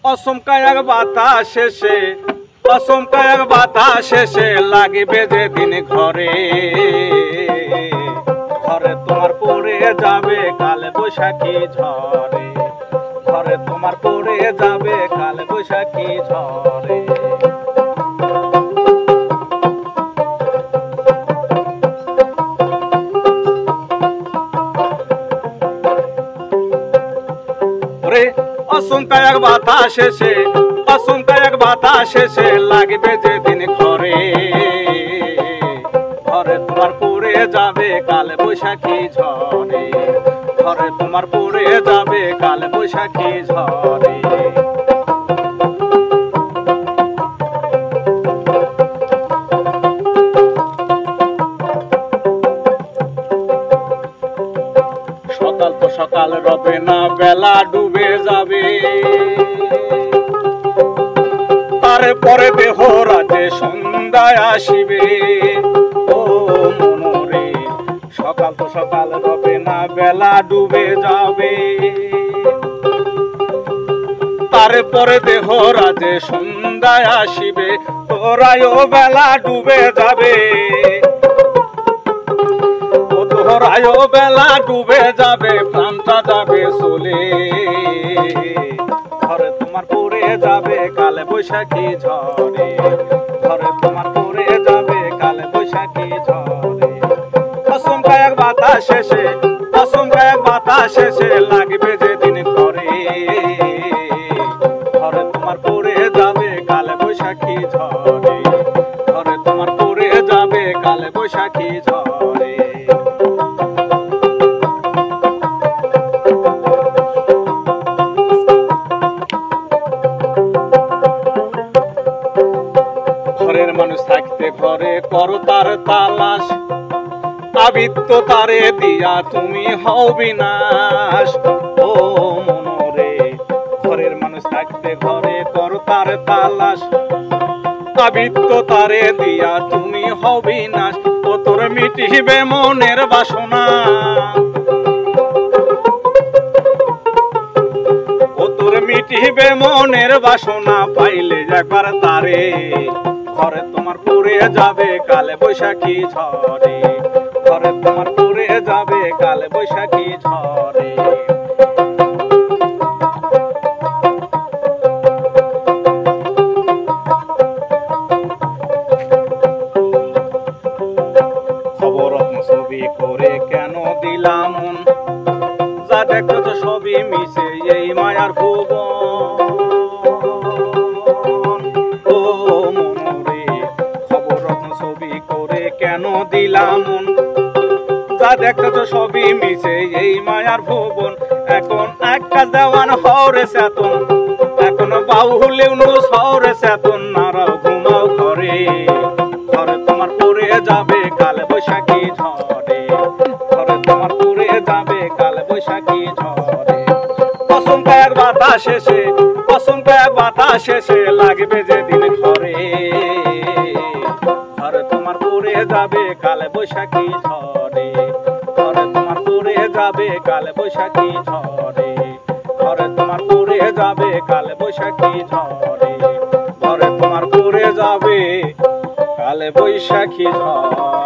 অসমকা এক বাতাস শেষে অসমকা এক বাতাস শেষে লাগিবে যেদিন ঘরে ঘরে তোমার পড়ে যাবে কালে বৈশাখী ঝরে ঘরে তোমার পড়ে যাবে কালে বৈশাখী ঝরে অসমকা এক বাতাস শেষে অসমকা এক বাতাস শেষে লাগবে যেদিন ঘরে ঘরে তোমার পড়ে যাবে কালে বৈশাখী ঝরে ঘরে তোমার পড়ে যাবে কালে বৈশাখী ঝরে সকাল তো সকাল রবে না বেলা ডুবে যাবে তারপরে দেহ রাতে সন্ধ্যায় আসিবে ও মনরে সকাল তো সকাল রবে না বেলা ডুবে যাবে তারপরে দেহ রাতে সন্ধ্যায় আসিবে তোরায়ও বেলা ডুবে যাবে তোরায়ও বেলা ডুবে যাবে প্রাণটা যাবে চলে ঘরে তোমার পড়ে যাবে কালে বৈশাখী ঝরে ঘরে তোমার পড়ে যাবে কালে বৈশাখী ঝরে অসমকা এক বাতাস শেষে অসমকা এক বাতাস শেষে লাগবে যেদিন ঘরে ঘরে তোমার পড়ে যাবে কালে বৈশাখী ঝরে ঘরে তোমার পড়ে যাবে কালে বৈশাখী ঝরে ঘরের মানুষ থাকতে ঘরে করো তার তালাশ আবৃত্ত তারে দিয়া তুমি হও বিনাশ ও মনরে ঘরের মানুষ থাকতে ঘরে করো তার তালাশ আবৃত্ত তারে দিয়া তুমি হও বিনাশ ও তোর মিটিবে মনের বাসনা ও তোর মিটিবে মনের বাসনা পাইলে একবার তারে ঘরে তোমার পড়ে যাবে কালে বৈশাখী ঝরে ঘরে তোমার পড়ে যাবে কালে বৈশাখী ঝরে খবর ছবি করে কেন দিলাম যা দেখো তো সবই মিশে এই মায়ার ভুবন ও মনরে খবর ছবি করে কেন দিলাম যা দেখো তো সবই মিশে এই মায়ার ভুবন এখন এক কাজ দেওয়ান হরে চেতন এখন বাউলেও শহরে চেতন নারাও ঘুমাও ঘরে ঘরে তোমার পড়ে যাবে কালে বৈশাখী ঝরে ঘরে তোমার পড়ে যাবে কালে বৈশাখী ঝরে অসমকা এক বাতাস শেষে অসমকা এক বাতাস শেষে লাগবে যেদিন ঘরে ঘরে তোমার পড়ে যাবে কালে বৈশাখী ঝরে ঘরে তোমার পড়ে যাবে কালে বৈশাখী ঝরে ঘরে তোমার পড়ে যাবে কালে বৈশাখী ঝরে ঘরে তোমার পড়ে যাবে কালে বৈশাখী ঝরে।